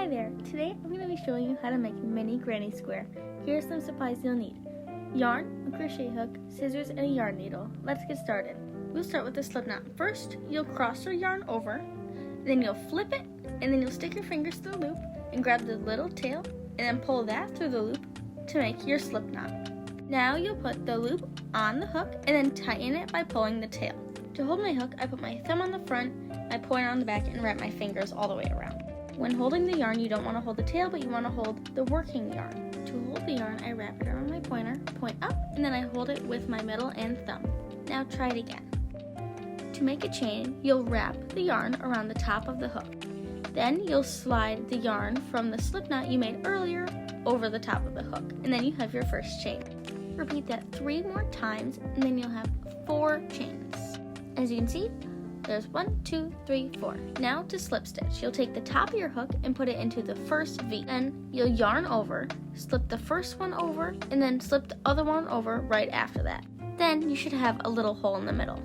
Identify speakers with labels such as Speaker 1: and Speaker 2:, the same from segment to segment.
Speaker 1: there! Today I'm going to be showing you how to make a mini granny square. Here are some supplies you'll need. Yarn, a crochet hook, scissors, and a yarn needle. Let's get started. We'll start with the slip knot. First, you'll cross your yarn over, then you'll flip it, and then you'll stick your fingers through the loop and grab the little tail and then pull that through the loop to make your slip knot. Now you'll put the loop on the hook and then tighten it by pulling the tail. To hold my hook, I put my thumb on the front, my pointer on the back, and wrap my fingers all the way around. When holding the yarn, you don't want to hold the tail, but you want to hold the working yarn. To hold the yarn, I wrap it around my pointer, point up, and then I hold it with my middle and thumb. Now try it again. To make a chain, you'll wrap the yarn around the top of the hook. Then you'll slide the yarn from the slip knot you made earlier over the top of the hook, and then you have your first chain. Repeat that 3 more times, and then you'll have 4 chains. As you can see, there's 1, 2, 3, 4. Now to slip stitch, you'll take the top of your hook and put it into the first V. Then you'll yarn over, slip the first one over, and then slip the other one over right after that. Then you should have a little hole in the middle.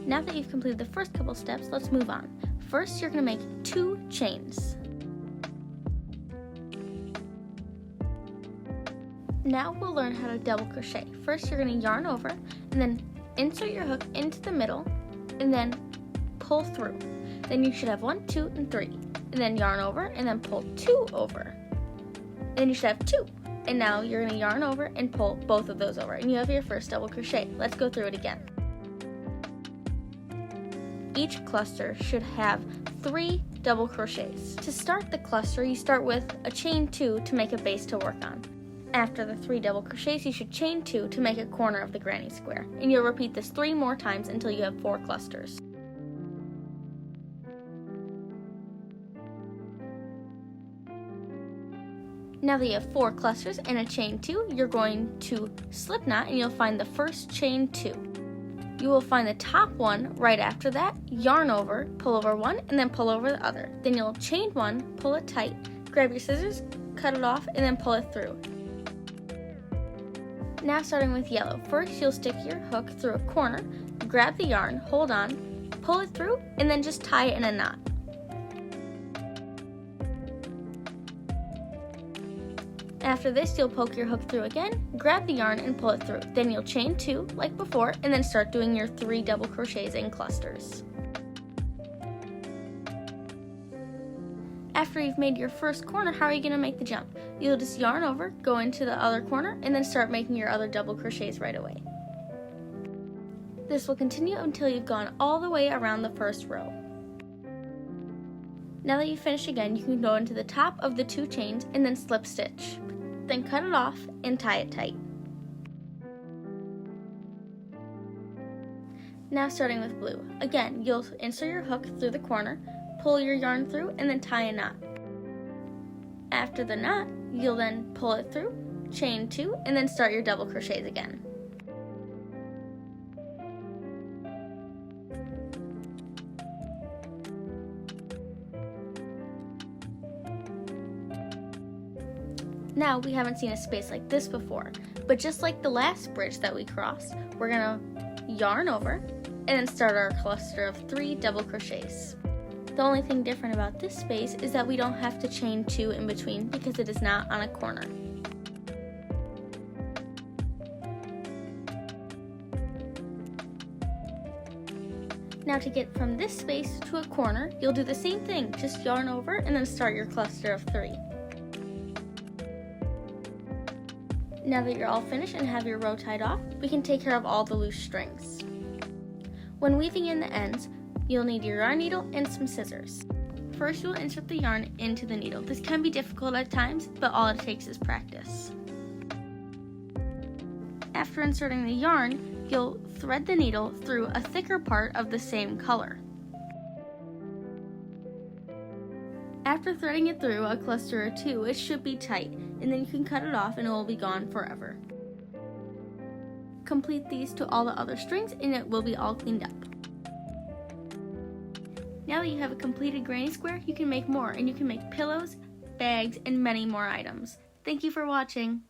Speaker 1: Now that you've completed the first couple steps, let's move on. First, you're going to make 2 chains. Now we'll learn how to double crochet. First, you're going to yarn over and then insert your hook into the middle and then pull through. Then you should have 1, 2, and 3. And then yarn over and then pull 2 over. Then you should have 2. And now you're going to yarn over and pull both of those over. And you have your first double crochet. Let's go through it again. Each cluster should have 3 double crochets. To start the cluster, you start with a chain 2 to make a base to work on. After the 3 double crochets, you should chain 2 to make a corner of the granny square. And you'll repeat this 3 more times until you have 4 clusters. Now that you have 4 clusters and a chain 2, you're going to slip knot and you'll find the first chain 2. You will find the top one right after that, yarn over, pull over one, and then pull over the other. Then you'll chain 1, pull it tight, grab your scissors, cut it off, and then pull it through. Now starting with yellow, first you'll stick your hook through a corner, grab the yarn, hold on, pull it through, and then just tie it in a knot. After this, you'll poke your hook through again, grab the yarn, and pull it through. Then you'll chain 2 like before, and then start doing your 3 double crochets in clusters. After you've made your first corner, how are you going to make the jump? You'll just yarn over, go into the other corner, and then start making your other double crochets right away. This will continue until you've gone all the way around the first row. Now that you've finished again, you can go into the top of the 2 chains and then slip stitch. Then cut it off and tie it tight. Now starting with blue. Again, you'll insert your hook through the corner, pull your yarn through, and then tie a knot. After the knot, you'll then pull it through, chain 2, and then start your double crochets again. Now, we haven't seen a space like this before, but just like the last bridge that we crossed, we're gonna yarn over and then start our cluster of 3 double crochets. The only thing different about this space is that we don't have to chain 2 in between because it is not on a corner. Now to get from this space to a corner, you'll do the same thing, just yarn over and then start your cluster of 3. Now that you're all finished and have your row tied off, we can take care of all the loose strings. When weaving in the ends, you'll need your yarn needle and some scissors. First, you'll insert the yarn into the needle. This can be difficult at times, but all it takes is practice. After inserting the yarn, you'll thread the needle through a thicker part of the same color. After threading it through a cluster or 2, it should be tight, and then you can cut it off and it will be gone forever. Complete these to all the other strings and it will be all cleaned up. Now that you have a completed granny square, you can make more, and you can make pillows, bags, and many more items. Thank you for watching.